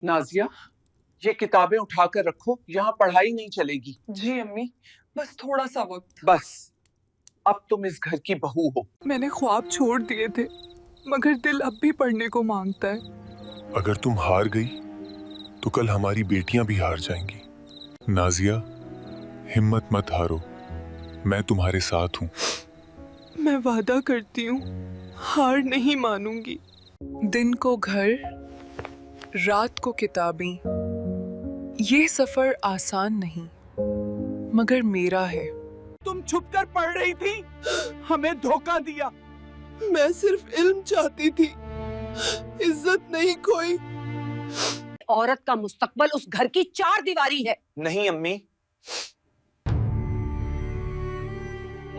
नाजिया, ये किताबें उठाकर रखो, यहाँ पढ़ाई नहीं चलेगी। जी अम्मी, बस थोड़ा सा वक्त। बस, अब तुम इस घर की बहू हो। मैंने ख्वाब छोड़ दिए थे, मगर दिल अब भी पढ़ने को मांगता है। अगर तुम हार गई तो कल हमारी बेटियां भी हार जाएंगी। नाजिया, हिम्मत मत हारो, मैं तुम्हारे साथ हूँ। मैं वादा करती हूँ, हार नहीं मानूंगी। दिन को घर, रात को किताबें, ये सफर आसान नहीं, मगर मेरा है। तुम छुपकर पढ़ रही थी, हमें धोखा दिया। मैं सिर्फ इल्म चाहती थी, इज्जत नहीं खोई। औरत का मुस्तकबल उस घर की चार दीवारी है। नहीं अम्मी,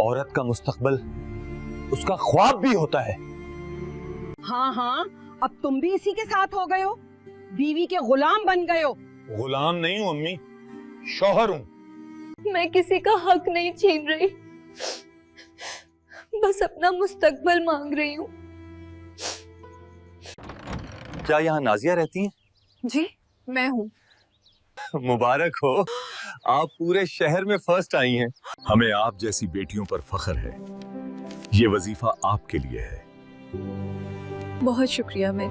औरत का मुस्तकबल उसका ख्वाब भी होता है। हाँ हाँ, अब तुम भी इसी के साथ हो गए हो, बीवी के गुलाम बन गए हो। गुलाम नहीं हूँ अम्मी, शौहर हूँ। मैं किसी का हक नहीं छीन रही, बस अपना मुस्तकबल मांग रही हूँ। क्या यहाँ नाजिया रहती हैं? जी, मैं हूँ। मुबारक हो, आप पूरे शहर में फर्स्ट आई हैं। हमें आप जैसी बेटियों पर फख्र है। ये वजीफा आपके लिए है। बहुत शुक्रिया। मैं